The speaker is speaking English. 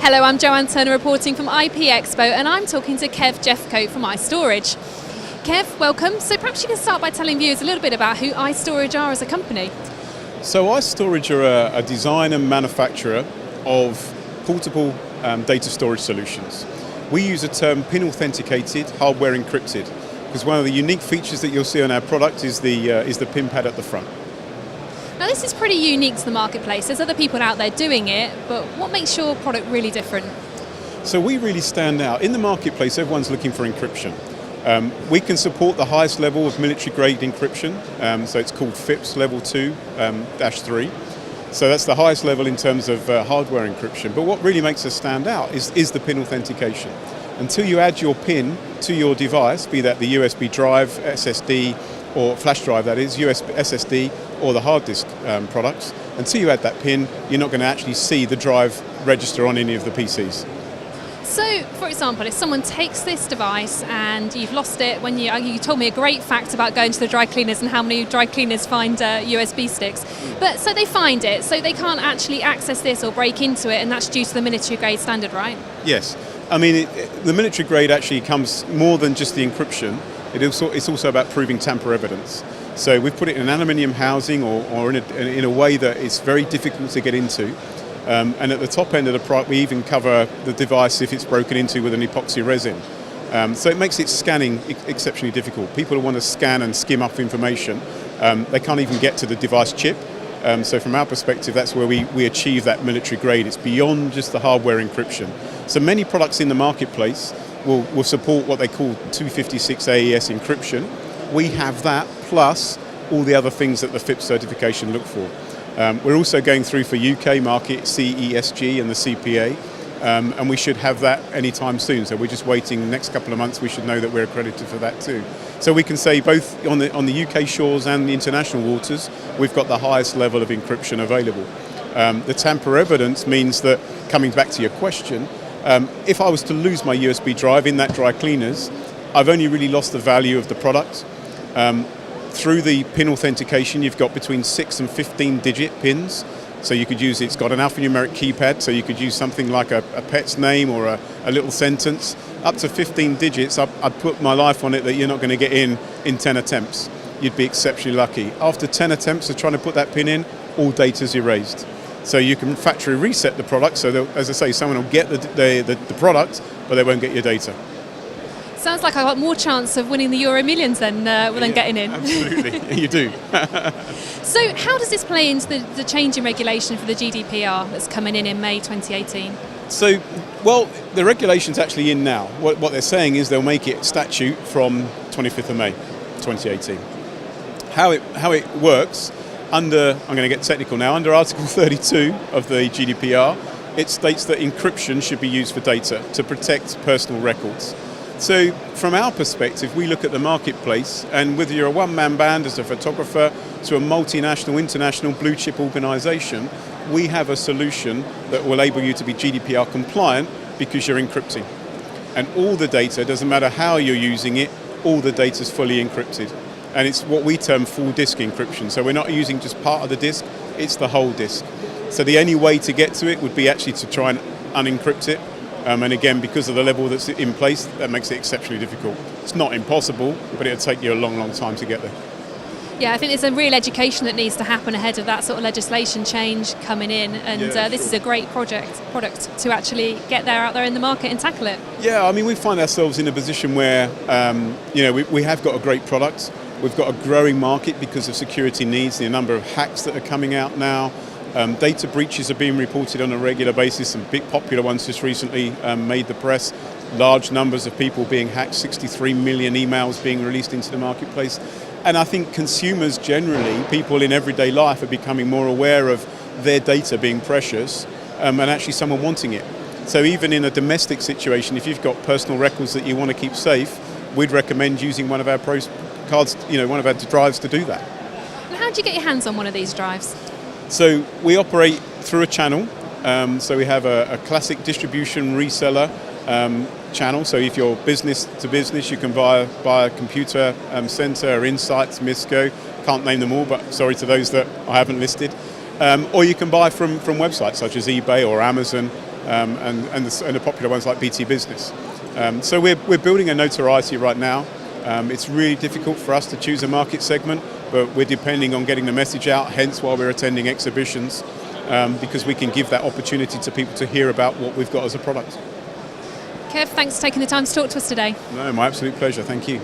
Hello, I'm Joanne Turner reporting from IP Expo, and I'm talking to Kev Jefcoate from iStorage. Kev, welcome. So perhaps you can start by telling viewers a little bit about who iStorage are as a company. So iStorage are a design and manufacturer of portable data storage solutions. We use the term pin authenticated, hardware encrypted, because one of the unique features that you'll see on our product is the pin pad at the front. Now this is pretty unique to the marketplace. There's other people out there doing it, but what makes your product really different? So we really stand out. In the marketplace, everyone's looking for encryption. We can support the highest level of military-grade encryption, so it's called FIPS Level 2-3. So that's the highest level in terms of hardware encryption. But what really makes us stand out is the pin authentication. Until you add your pin to your device, be that the USB drive, SSD, or flash drive that is, SSD, or the hard disk products, until you add that pin, you're not going to actually see the drive register on any of the PCs. So, for example, if someone takes this device and you've lost it, when you told me a great fact about going to the dry cleaners and how many dry cleaners find USB sticks, but so they find it, so they can't actually access this or break into it, and that's due to the military grade standard, right? Yes, I mean the military grade actually comes more than just the encryption. It's also about proving tamper evidence. So we've put it in an aluminium housing or in a way that it's very difficult to get into. And at the top end of the product, we even cover the device if it's broken into with an epoxy resin. So it makes it scanning exceptionally difficult. People who want to scan and skim up information, they can't even get to the device chip. So from our perspective, that's where we achieve that military grade. It's beyond just the hardware encryption. So many products in the marketplace will support what they call 256 AES encryption. We have that, plus all the other things that the FIPS certification look for. We're also going through for UK market CESG and the CPA, and we should have that anytime soon. So we're just waiting. The next couple of months, we should know that we're accredited for that too. So we can say both on the UK shores and the international waters, we've got the highest level of encryption available. The tamper evidence means that, coming back to your question, if I was to lose my USB drive in that dry cleaners, I've only really lost the value of the product. Through the pin authentication, you've got between 6 and 15 digit pins. So you could use, it's got an alphanumeric keypad, so you could use something like a pet's name or a little sentence. Up to 15 digits, I'd put my life on it that you're not going to get in 10 attempts. You'd be exceptionally lucky. After 10 attempts of trying to put that pin in, all data's erased. So you can factory reset the product, so that, as I say, someone will get the product, but they won't get your data. Sounds like I've got more chance of winning the Euro Millions than getting in. Absolutely, you do. So how does this play into the change in regulation for the GDPR that's coming in May 2018? So, well, the regulation's actually in now. What they're saying is they'll make it statute from 25th of May 2018. How it works, I'm going to get technical now, under Article 32 of the GDPR, it states that encryption should be used for data to protect personal records. So from our perspective, we look at the marketplace, and whether you're a one-man band as a photographer to a multinational, international blue chip organization, we have a solution that will enable you to be GDPR compliant because you're encrypting. And all the data, doesn't matter how you're using it, all the data is fully encrypted. And it's what we term full disk encryption. So we're not using just part of the disk, it's the whole disk. So the only way to get to it would be actually to try and unencrypt it. And again, because of the level that's in place, that makes it exceptionally difficult. It's not impossible, but it'll take you a long, long time to get there. Yeah, I think there's a real education that needs to happen ahead of that sort of legislation change coming in, and this is a great product to actually get out there in the market and tackle it. Yeah, I mean, we find ourselves in a position where, we have got a great product. We've got a growing market because of security needs, the number of hacks that are coming out now. Data breaches are being reported on a regular basis. Some big popular ones just recently made the press. Large numbers of people being hacked, 63 million emails being released into the marketplace. And I think consumers generally, people in everyday life, are becoming more aware of their data being precious and actually someone wanting it. So even in a domestic situation, if you've got personal records that you want to keep safe, we'd recommend using one of our cards, one of our drives to do that. And how do you get your hands on one of these drives? So we operate through a channel. So we have a classic distribution reseller channel. So if you're business to business, you can buy a computer center, Insights, Misco. Can't name them all, but sorry to those that I haven't listed. Or you can buy from websites such as eBay or Amazon. and the popular ones like BT Business. So we're building a notoriety right now. It's really difficult for us to choose a market segment, but we're depending on getting the message out, hence why we're attending exhibitions, because we can give that opportunity to people to hear about what we've got as a product. Kev, thanks for taking the time to talk to us today. No, my absolute pleasure. Thank you.